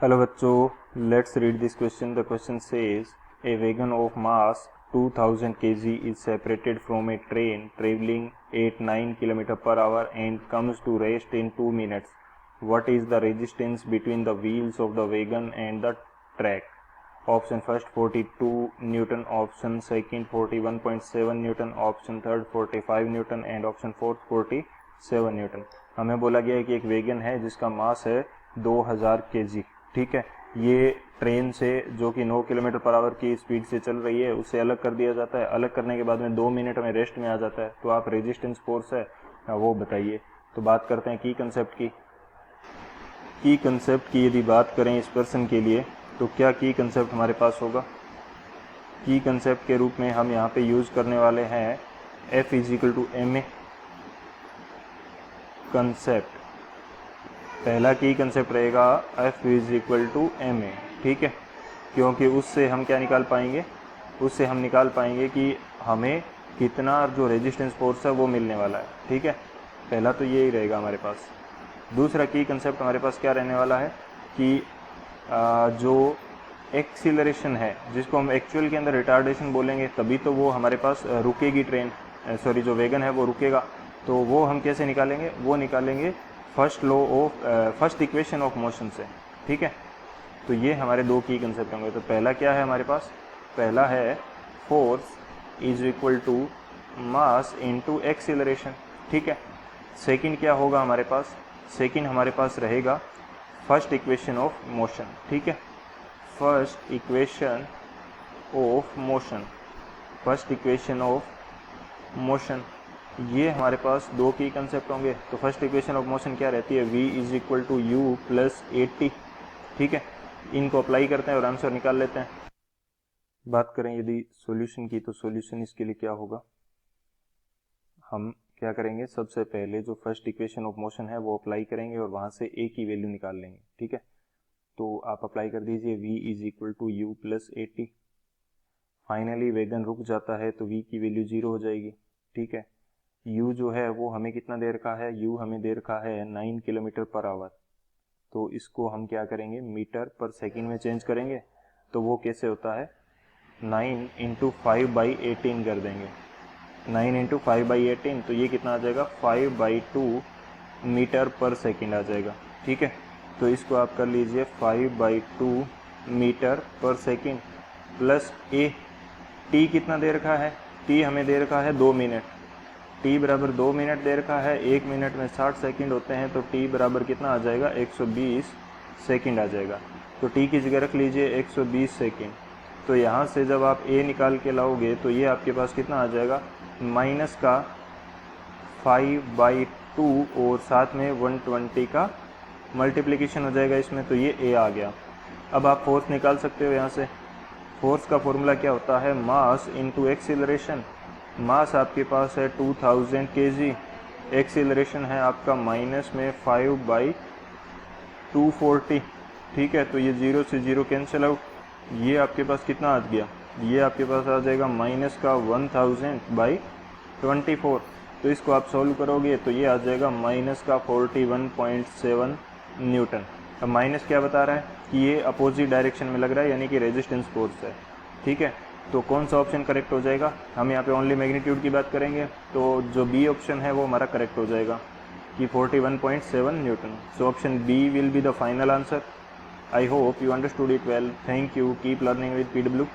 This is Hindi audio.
हेलो बच्चों, let's read this question. The question says A wagon of mass 2000 kg is separated from a train traveling at 9 km per hour and comes to rest in 2 minutes. What is the resistance between the wheels of the wagon and the track? Option first 42 Newton, option second 41.7 Newton, option third 45 Newton and option fourth 47 Newton. हमें बोला गया है कि एक वेगन है जिसका मास है 2000 kg. ठीक है, ये ट्रेन से जो कि 9 किलोमीटर पर आवर की स्पीड से चल रही है उससे अलग कर दिया जाता है. अलग करने के बाद में 2 मिनट में रेस्ट में आ जाता है. तो आप रेजिस्टेंस फोर्स है वो बताइए. तो बात करते हैं की कंसेप्ट की यदि बात करें इस पर्सन के लिए तो क्या की कंसेप्ट हमारे पास होगा. की कंसेप्ट के रूप में हम यहाँ पे यूज करने वाले हैं F = ma कंसेप्ट. पहला की कंसेप्ट रहेगा F = ma. ठीक है, क्योंकि उससे हम क्या निकाल पाएंगे, उससे हम निकाल पाएंगे कि हमें कितना जो रेजिस्टेंस फोर्स है वो मिलने वाला है. ठीक है, पहला तो यही रहेगा हमारे पास. दूसरा की कंसेप्ट हमारे पास क्या रहने वाला है कि जो एक्सीलरेशन है जिसको हम एक्चुअल के अंदर रिटार्डेशन बोलेंगे तभी तो वो हमारे पास रुकेगी ट्रेन, जो वेगन है वो रुकेगा. तो वो हम कैसे निकालेंगे, वो निकालेंगे फर्स्ट इक्वेशन ऑफ मोशन से. ठीक है, तो ये हमारे दो की कंसेप्ट होंगे. तो पहला क्या है हमारे पास, पहला है फोर्स = मास इनटू एक्सीलरेशन. ठीक है, सेकंड क्या होगा हमारे पास, सेकंड हमारे पास रहेगा फर्स्ट इक्वेशन ऑफ मोशन. ठीक है, फर्स्ट इक्वेशन ऑफ मोशन, ये हमारे पास दो की कंसेप्ट होंगे. तो फर्स्ट इक्वेशन ऑफ मोशन क्या रहती है, v = u + at. ठीक है, इनको अप्लाई करते हैं और आंसर निकाल लेते हैं. बात करें यदि सॉल्यूशन की, तो सॉल्यूशन इसके लिए क्या होगा, हम क्या करेंगे, सबसे पहले जो फर्स्ट इक्वेशन ऑफ मोशन है वो अप्लाई करेंगे और वहाँ से a की वैल्यू निकाल लेंगे. ठीक है, तो आप अप्लाई कर दीजिए v = u + at. Finally vegan रुक जाता है तो v की वैल्यू 0 हो जाएगी. ठीक है, u जो है वो हमें कितना दे रखा है, u हमें दे रखा है 9 किलोमीटर पर आवर. तो इसको हम क्या करेंगे, मीटर पर सेकंड में चेंज करेंगे. तो वो कैसे होता है, 9 × 5/18 कर देंगे. 9 × 5/18 तो ये कितना आ जाएगा, 5/2 मीटर पर सेकंड आ जाएगा. ठीक है, तो इसको आप कर लीजिए 5/2 मीटर पर सेकंड प्लस a. t कितना दे रखा है, t हमें दे रखा है 2 मिनट. t बराबर 2 मिनट दे रखा है. 1 मिनट में 60 सेकंड होते हैं तो t बराबर कितना आ जाएगा, 120 सेकंड आ जाएगा. तो t की जगह रख लीजिए 120 सेकंड. तो यहाँ से जब आप a निकाल के लाओगे तो ये आपके पास कितना आ जाएगा, माइनस का 5/2 और साथ में 120 का मल्टीप्लिकेशन हो जाएगा इसमें. तो ये a आ गया. अब आप फोर्स निकाल सकते हो यहाँ से. फोर्स का फॉर्मूला क्या होता है, मास इनटू एक्सीलरेशन. मास आपके पास है 2000 kg, एक्सीलरेशन है आपका माइनस में 5/240. ठीक है, तो ये 0 से 0 कैंसिल आउट. ये आपके पास कितना आ गया, ये आपके पास आ जाएगा माइनस का 1000/24. तो इसको आप सॉल्व करोगे तो ये आ जाएगा माइनस का 41.7 न्यूटन. अब माइनस क्या बता रहा है कि ये अपोजिट डायरेक्शन में लग रहा है, यानी कि रेजिस्टेंस फोर्स है. ठीक है, तो कौन सा ऑप्शन करेक्ट हो जाएगा, हम यहाँ पे ओनली मैग्नीट्यूड की बात करेंगे तो जो बी ऑप्शन है वो हमारा करेक्ट हो जाएगा कि 41.7 newton. So option B will be the final answer. I hope you understood it well. Thank you. Keep learning with PW.